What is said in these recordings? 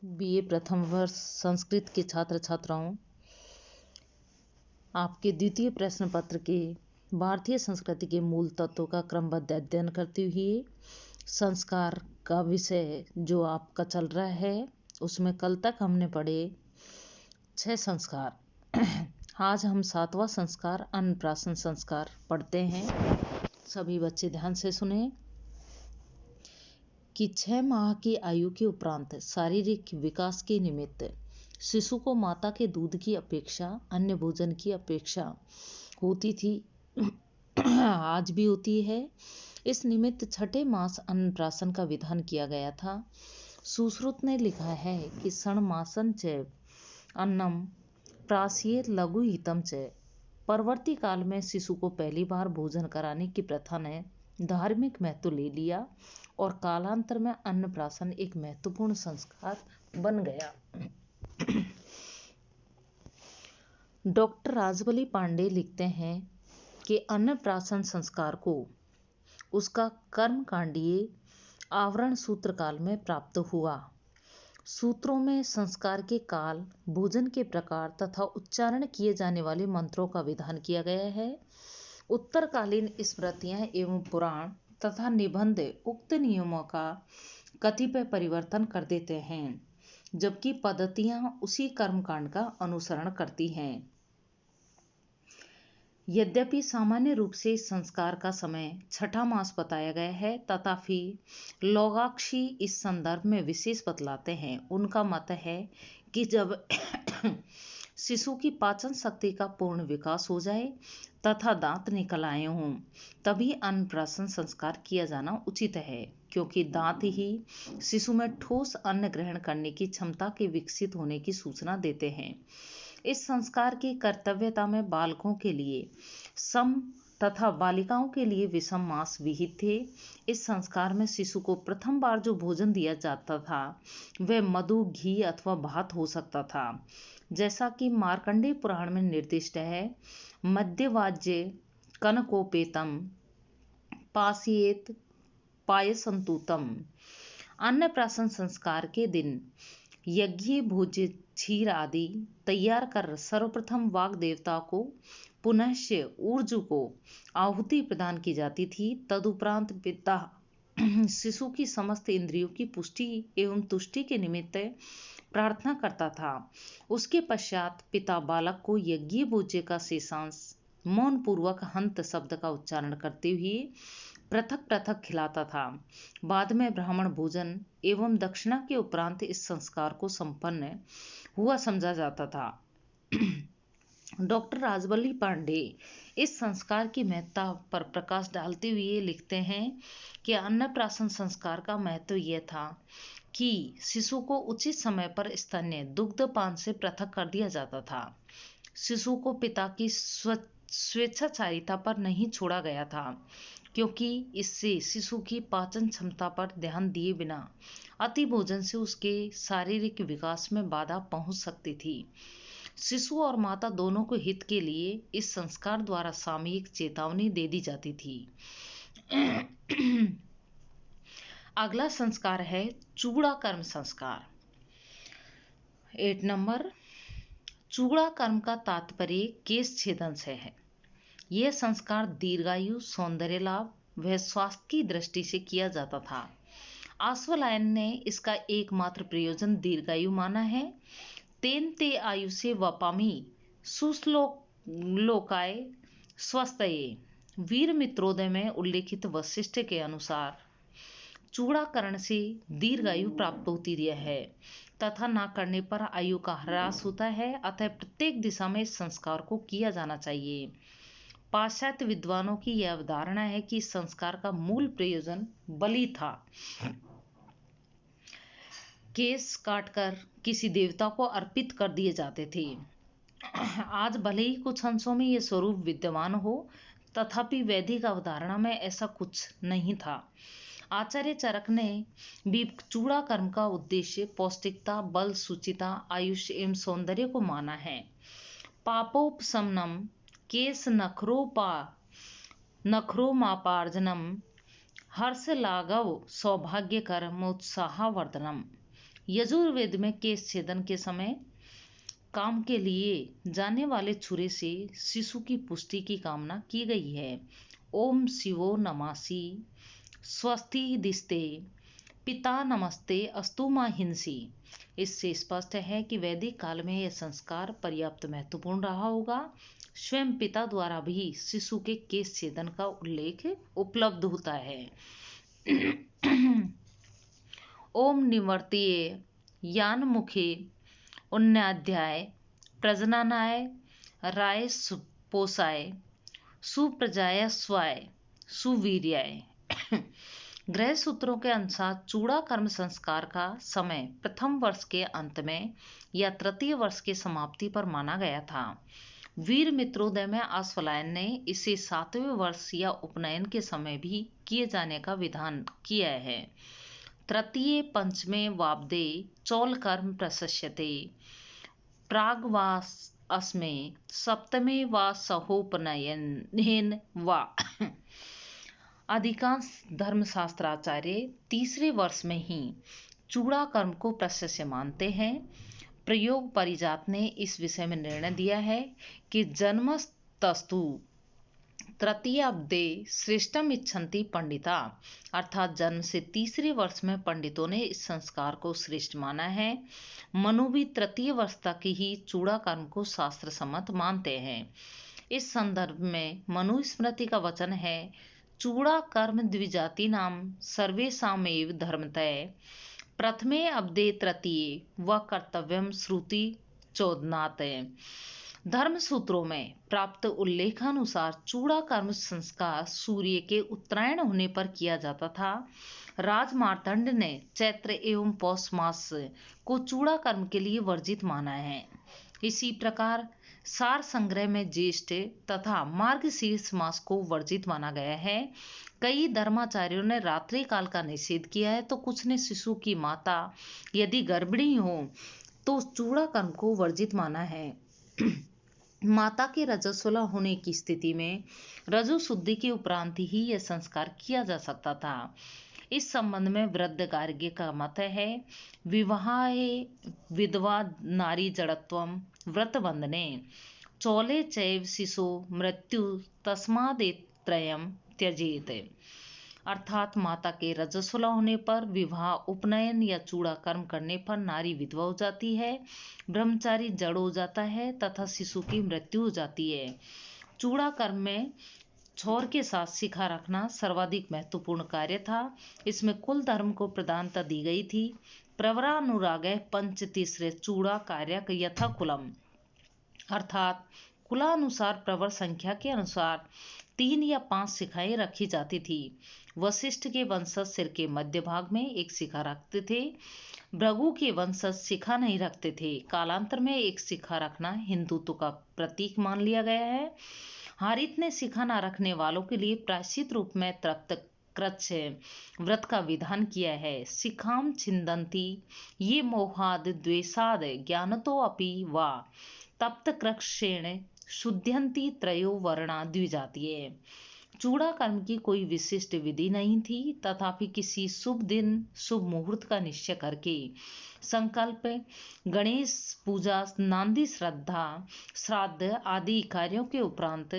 BA प्रथम वर्ष संस्कृत के छात्र छात्राओं, आपके द्वितीय प्रश्न पत्र के भारतीय संस्कृति के मूल तत्वों का क्रमबद्ध अध्ययन करते हुए संस्कार का विषय जो आपका चल रहा है, उसमें कल तक हमने पढ़े 6 संस्कार। आज हम 7वां संस्कार अन्नप्राशन संस्कार पढ़ते हैं। सभी बच्चे ध्यान से सुने कि 6 माह की आयु के उपरांत शारीरिक विकास के निमित्त शिशु को माता के दूध की अपेक्षा अन्य भोजन की अपेक्षा होती थी, आज भी होती है। इस निमित्त छठे मास अन्नप्राशन का विधान किया गया था। सुश्रुत ने लिखा है कि षण्मासन च अन्नम प्रासीयेत लघु हितम च। परवर्ती काल में शिशु को पहली बार भोजन कराने की प्रथा ने धार्मिक महत्व ले लिया और कालांतर में अन्नप्राशन एक महत्वपूर्ण संस्कार बन गया। डॉक्टर राजबली पांडे लिखते हैं कि अन्नप्राशन संस्कार को उसका कर्मकांडीय आवरण सूत्र काल में प्राप्त हुआ। सूत्रों में संस्कार के काल, भोजन के प्रकार तथा उच्चारण किए जाने वाले मंत्रों का विधान किया गया है। उत्तरकालीन स्मृतियां एवं पुराण तथा निबंध उक्त नियमों का कतिपय परिवर्तन कर देते हैं, जबकि पद्धतियां उसी कर्मकांड का अनुसरण करती हैं। यद्यपि सामान्य रूप से संस्कार का समय छठा मास बताया गया है, तथापि लोगाक्षी इस संदर्भ में विशेष बतलाते हैं। उनका मत है कि जब शिशु की पाचन शक्ति का पूर्ण विकास हो जाए तथा दांत निकल आए हों, तभी अन्नप्राशन संस्कार किया जाना उचित है, क्योंकि दांत ही शिशु में ठोस अन्न ग्रहण करने की क्षमता के विकसित होने की सूचना देते हैं। इस संस्कार की कर्तव्यता में बालकों के लिए सम तथा बालिकाओं के लिए विषम मास विहित थे। इस संस्कार में शिशु को प्रथम बार जो भोजन दिया जाता था वह मधु, घी अथवा भात हो सकता था, जैसा कि मार्कंडेय पुराण में निर्दिष्ट है। मध्यवाज्य कनकोपेतम पासीयेत पायसंतुतम। अन्नप्राशन संस्कार के दिन यज्ञ भोज्य क्षीर आदि तैयार कर सर्वप्रथम वाग देवता को पुनश्च ऊर्जु को आहुति प्रदान की जाती थी। तदुपरांत पिता शिशु की समस्त इंद्रियों की पुष्टि एवं तुष्टि के निमित्त प्रार्थना करता था। उसके पश्चात पिता बालक को यज्ञ भोज्य का शेषांश मौन पूर्वक हंत शब्द का उच्चारण करते हुए पृथक पृथक खिलाता था। बाद में ब्राह्मण भोजन एवं दक्षिणा के उपरांत इस संस्कार को संपन्न हुआ समझा जाता था। डॉक्टर राजबली पांडे इस संस्कार की महत्ता पर प्रकाश डालते हुए लिखते हैं कि अन्नप्राशन संस्कार का महत्व यह था कि शिशु को उचित समय पर स्तन्य दुग्धपान से पृथक कर दिया जाता था। शिशु को पिता की स्वेच्छाचारिता पर नहीं छोड़ा गया था, क्योंकि इससे शिशु की पाचन क्षमता पर ध्यान दिए बिना अति भोजन से उसके शारीरिक विकास में बाधा पहुंच सकती थी। शिशु और माता दोनों को हित के लिए इस संस्कार द्वारा सामयिक चेतावनी दे दी जाती थी। अगला संस्कार है चूड़ा कर्म संस्कार। 8 नंबर। चूड़ा कर्म का तात्पर्य केश छेदन से है। यह संस्कार दीर्घायु, सौंदर्य लाभ व स्वास्थ्य की दृष्टि से किया जाता था। आश्वलायन ने इसका एकमात्र प्रयोजन दीर्घायु माना है। तेन ते आयु से वपामी सुश्लोकाय स्वस्थये। वीर मित्रोदय में उल्लेखित वशिष्ठ के अनुसार चूड़ाकरण से दीर्घायु प्राप्त होती है तथा न करने पर आयु का ह्रास होता है। अतः प्रत्येक दिशा में इस संस्कार को किया जाना चाहिए। पाश्चात्य विद्वानों की यह अवधारणा है कि इस संस्कार का मूल प्रयोजन बलि था। केस काटकर किसी देवता को अर्पित कर दिए जाते थे। आज भले ही कुछ अंशों में यह स्वरूप विद्यमान हो, तथापि वैदिक अवधारणा में ऐसा कुछ नहीं था। आचार्य चरक ने भी चूड़ा कर्म का उद्देश्य पौष्टिकता, बल, सुचिता, आयुष एवं सौंदर्य को माना है। पापोपशमनम, केस नखरोमापार्जनम, हर्ष लाघव, सौभाग्य कर्म, उत्साहवर्धनम। यजुर्वेद में केश छेदन के समय काम के लिए जाने वाले छुरे से शिशु की पुष्टि की कामना की गई है। ओम शिवो नमासि स्वस्ति दिस्ते पिता नमस्ते अस्तु मां हिंसी। इससे स्पष्ट है कि वैदिक काल में यह संस्कार पर्याप्त महत्वपूर्ण रहा होगा। स्वयं पिता द्वारा भी शिशु के केश छेदन का उल्लेख उपलब्ध होता है। ओम निवर्तिये यान मुखे उन्नाध्याय प्रजननाय राय पोषाय सुप्रजाय स्वाय सुवीर्याय। गृह सूत्रों के अनुसार चूड़ा कर्म संस्कार का समय प्रथम वर्ष के अंत में या तृतीय वर्ष के समाप्ति पर माना गया था। वीर मित्रोदय में आस्वलायन ने इसे 7वें वर्ष या उपनयन के समय भी किए जाने का विधान किया है। तृतीय पंचमे वाब्दे चौल कर्म प्रशस्यते प्राग्वास अस्मे सप्तमे वा सहोपनयन वा। अधिकांश धर्मशास्त्राचार्य तीसरे वर्ष में ही चूड़ा कर्म को प्रशस्य मानते हैं। प्रयोग परिजात ने इस विषय में निर्णय दिया है कि जन्मस्तस्तु तृतीयाब्दे श्रेष्ठम इच्छन्ति पंडिता, अर्थात जन्म से तीसरे वर्ष में पंडितों ने इस संस्कार को श्रेष्ठ माना है। मनु भी तृतीय वर्ष तक ही चूड़ा कर्म को शास्त्र सम्मत मानते हैं। इस संदर्भ में मनु स्मृति का वचन है, चूड़ा कर्म द्विजाति नाम सर्वेषामेव धर्मतः प्रथमे अब्दे तृतीये व कर्तव्यम श्रुति चोदनात्। धर्म सूत्रों में प्राप्त उल्लेखानुसार चूड़ा कर्म संस्कार सूर्य के उत्तरायण होने पर किया जाता था। राज मार्तंड ने चैत्र एवं पौष मास को चूड़ा कर्म के लिए वर्जित माना है। इसी प्रकार सार संग्रह में ज्येष्ठ तथा मार्गशीर्ष मास को वर्जित माना गया है। कई धर्माचार्यों ने रात्रि काल का निषेध किया है, तो कुछ ने शिशु की माता यदि गर्भिणी हो तो चूड़ा कर्म को वर्जित माना है। माता के रजस्वला होने की स्थिति में रजो शुद्धि के उपरांत ही यह संस्कार किया जा सकता था। इस संबंध में वृद्ध गार्ग्य का मत है, विवाहे विधवा नारी जड़त्वम व्रत बंधने चौले चैव शिशो मृत्यु तस्मादेत्रयम् त्यजेत। अर्थात माता के रजस्वला होने पर, विवाह, उपनयन या चूड़ा कर्म करने पर नारी विधवा हो जाती है, ब्रह्मचारी जड़ हो जाता है तथा शिशु की मृत्यु हो जाती है। चूड़ा कर्म में छोर के साथ शिखा रखना सर्वाधिक महत्वपूर्ण कार्य था। इसमें कुल धर्म को प्रधानता दी गई थी। प्रवरानुरागः पंच तीसरे चूड़ा कार्य यथा कुलम, अर्थात कुलानुसार प्रवर संख्या के अनुसार 3 या 5 शिखाएं रखी जाती थी। वशिष्ठ के वंशज सिर के मध्य भाग में एक शिखा रखते थे। भृगु के वंशज शिखा नहीं रखते थे। कालांतर में एक शिखा रखना हिंदुत्व का प्रतीक मान लिया गया है। हारित ने शिखा न रखने वालों के लिए प्रायश्चित रूप में तृप्त कृच्छ व्रत का विधान किया है। शिखाम छिन्दन्ति ये मोहाद द्वेषाद ज्ञानतो अपि वा तप्त कृक्षेण शुद्ध्यन्ति त्रयो वर्णा द्विजातीय। चूड़ा कर्म की कोई विशिष्ट विधि नहीं थी, तथापि किसी शुभ दिन शुभ मुहूर्त का निश्चय करके संकल्प, गणेश पूजा, नांदी श्रद्धा, श्राद्ध आदि कार्यों के उपरांत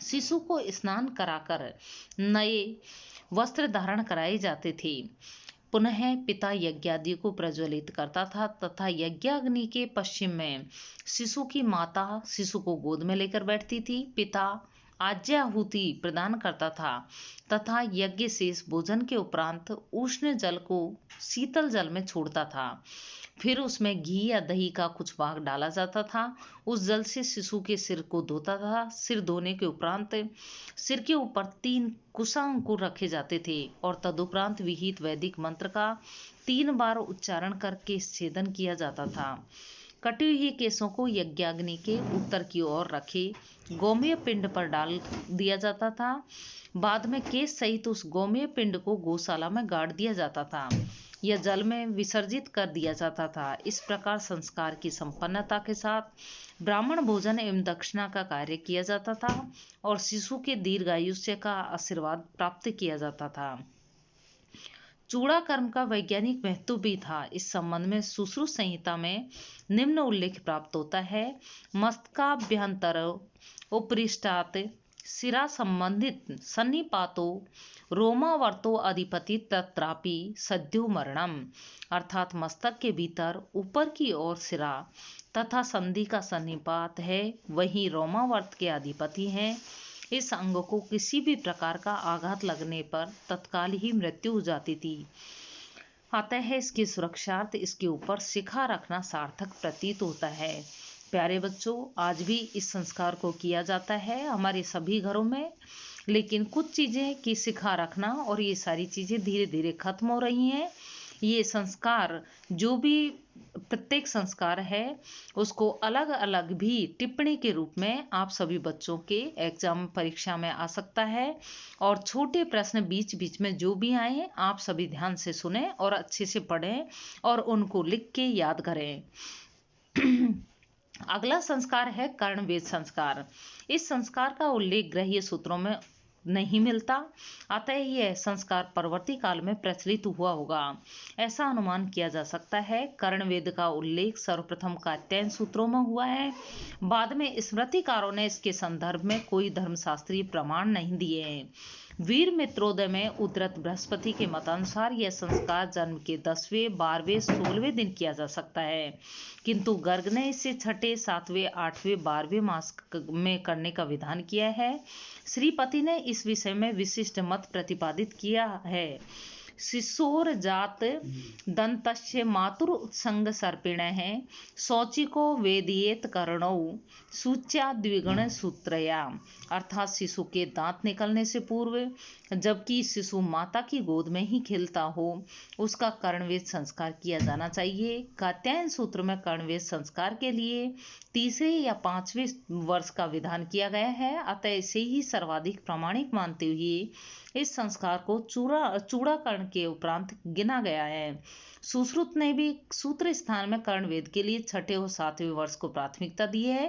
शिशु को स्नान कराकर नए वस्त्र धारण कराए जाते थे। पुनः पिता यज्ञादि को प्रज्वलित करता था तथा यज्ञाग्नि के पश्चिम में शिशु की माता शिशु को गोद में लेकर बैठती थी। पिता आज्याहुति प्रदान करता था तथा यज्ञ शेष भोजन के उपरांत उष्ण जल को शीतल जल में छोड़ता था। फिर उसमें घी या दही का कुछ भाग डाला जाता था। उस जल से शिशु के सिर को धोता था। सिर धोने के उपरांत सिर के ऊपर 3 कुशा अंकुर रखे जाते थे और तदुपरांत विहित वैदिक मंत्र का 3 बार उच्चारण करके छेदन किया जाता था। कटे हुए केसों को यज्ञाग्नि के उत्तर की ओर रखे गोमेय पिंड पर डाल दिया जाता था। बाद में केस सहित उस गोमेय पिंड को गौशाला में गाड़ दिया जाता था या जल में विसर्जित कर दिया जाता था। इस प्रकार संस्कार की संपन्नता के साथ ब्राह्मण भोजन एवं दक्षिणा का कार्य किया जाता था और शिशु के दीर्घायुष्य का आशीर्वाद प्राप्त किया जाता था। चूड़ा कर्म का वैज्ञानिक महत्व भी था। इस संबंध में सुश्रुत संहिता में निम्न उल्लेख प्राप्त होता है। मस्तकाभ्यंतर उपरिष्टात् शिरा संबंधित सन्निपातो रोमावर्तो अधिपति तत्रापि सद्यो मरणम, अर्थात मस्तक के भीतर ऊपर की ओर सिरा तथा संधि का सन्निपात है, वही रोमावर्त के अधिपति हैं। इस अंग को किसी भी प्रकार का आघात लगने पर तत्काल ही मृत्यु हो जाती थी। अतः इसकी सुरक्षार्थ इसके ऊपर शिखा रखना सार्थक प्रतीत होता है। प्यारे बच्चों, आज भी इस संस्कार को किया जाता है हमारे सभी घरों में, लेकिन कुछ चीजें की शिखा रखना और ये सारी चीजें धीरे धीरे खत्म हो रही हैं। ये संस्कार जो भी प्रत्येक संस्कार है उसको अलग अलग भी टिप्पणी के रूप में आप सभी बच्चों के एग्जाम परीक्षा में आ सकता है। और छोटे प्रश्न बीच बीच में जो भी आए आप सभी ध्यान से सुने और अच्छे से पढ़ें और उनको लिख के याद करें। अगला संस्कार है कर्णवेद संस्कार। इस संस्कार का उल्लेख ग्रहीय सूत्रों में नहीं मिलता, अतः यह संस्कार परवर्ती काल में प्रचलित हुआ होगा, ऐसा अनुमान किया जा सकता है। कर्णवेद का उल्लेख सर्वप्रथम कात्यायन सूत्रों में हुआ है। बाद में स्मृतिकारों ने इसके संदर्भ में कोई धर्मशास्त्रीय प्रमाण नहीं दिए हैं। वीर मित्रोदय में उद्धृत बृहस्पति के मतानुसार यह संस्कार जन्म के 10वें, 12वें, 16वें दिन किया जा सकता है, किंतु गर्ग ने इसे 6ठे, 7वें, 8वें, 12वें मास में करने का विधान किया है। श्रीपति ने इस विषय में विशिष्ट मत प्रतिपादित किया है। शिशोर जात दंतस्य मातुर उत्संग सर्पिण है शौचिको वेदियेत कर्णौ सूच्या द्विगुण सूत्रया, अर्थात शिशु के दांत निकलने से पूर्व जबकि शिशु माता की गोद में ही खिलता हो उसका कर्णवेद संस्कार किया जाना चाहिए। कात्यायन सूत्र में कर्णवेद संस्कार के लिए 3रे या 5वें वर्ष का विधान किया गया है, अतः इसे ही सर्वाधिक प्रामाणिक मानते हुए इस संस्कार को चूड़ाकर्ण के उपरांत गिना गया है। सुश्रुत ने भी सूत्र स्थान में कर्णवेद के लिए 6ठे और 7वें वर्ष को प्राथमिकता दी है।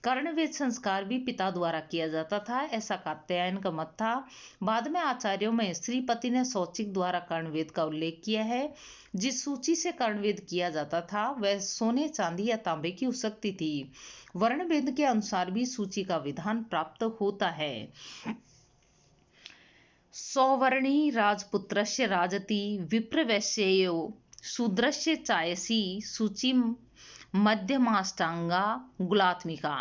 कर्णवेद संस्कार भी पिता द्वारा किया जाता था, ऐसा कात्यायन का मत था। बाद में आचार्यों में श्रीपति ने शौचिक द्वारा कर्णवेद का उल्लेख किया है। जिस सूची से कर्णवेद किया जाता था वह सोने, चांदी या तांबे की हो सकती थी। वर्णवेद के अनुसार भी सूची का विधान प्राप्त होता है। सौवर्णी राजपुत्रस्य राजति विप्रवैश्ययो शूद्रस्य चायसी सूची मध्यमाष्टांगा गुलात्मिका,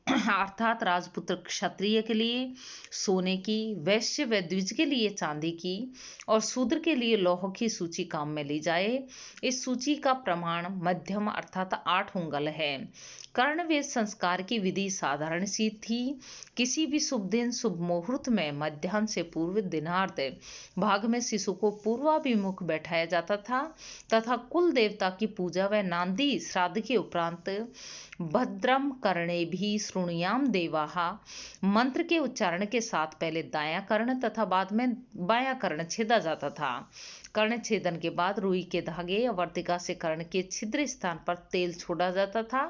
अर्थात राजपुत्र क्षत्रिय के लिए सोने की, वैश्य व द्विज के लिए चांदी की और शूद्र के लिए लौह की सूची काम में ली जाए। इस सूची का प्रमाण मध्यम अर्थात 8 उंगल है। कर्णवेद संस्कार की विधि साधारण सी थी। किसी भी शुभ दिन शुभ मुहूर्त में मध्याह्न से पूर्व दिनार्ध भाग में शिशु को पूर्वाभिमुख बैठाया जाता था तथा कुल देवता की पूजा व नांदी श्राद्ध के उपरांत भद्रम कर्णे भी श्रृणुयाम देवाः मंत्र के उच्चारण के साथ पहले दायां कर्ण तथा बाद में बायां कर्ण छेदा जाता था। कर्ण छेदन के बाद रुई के धागे या वर्तिका से कर्ण के छिद्र स्थान पर तेल छोड़ा जाता था।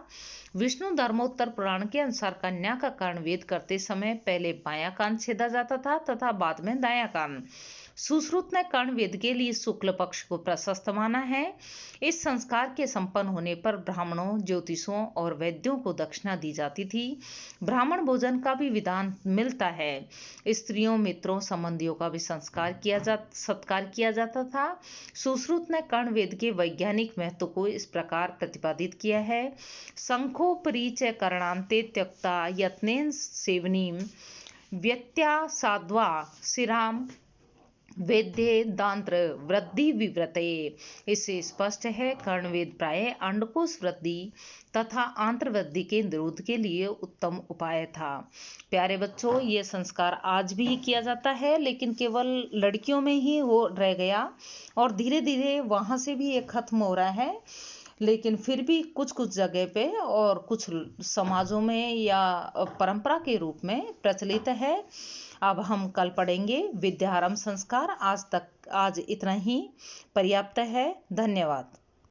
विष्णु धर्मोत्तर पुराण के अनुसार कन्या का कर्णवेद करते समय पहले बायां कान छेदा जाता था तथा बाद में दायां कान। सुश्रुत ने कर्णवेद के लिए शुक्ल पक्ष को प्रशस्त माना है। इस संस्कार के संपन्न होने पर ब्राह्मणों, ज्योतिषों और वैद्यों को दक्षिणा दी जाती थी। ब्राह्मण भोजन का भी विधान मिलता है। स्त्रियों, मित्रों, संबंधियों का भी सत्कार किया जाता था। सुश्रुत ने कर्णवेद के वैज्ञानिक महत्व को इस प्रकार प्रतिपादित किया है। शंखोपरीच करणांते त्यक्ता यत्नेन सेवनीम व्यत्या साध्वा शिराम वेद्ये दांत्र वृद्धि विव्रते। इससे स्पष्ट है कर्णवेद प्राय अंडकोश वृद्धि तथा आंत्र वृद्धि के निरोध के लिए उत्तम उपाय था। प्यारे बच्चों, ये संस्कार आज भी किया जाता है, लेकिन केवल लड़कियों में ही वो रह गया और धीरे धीरे वहां से भी ये खत्म हो रहा है। लेकिन फिर भी कुछ कुछ जगह पे और कुछ समाजों में या परंपरा के रूप में प्रचलित है। अब हम कल पढ़ेंगे विद्यारंभ संस्कार। आज इतना ही पर्याप्त है। धन्यवाद।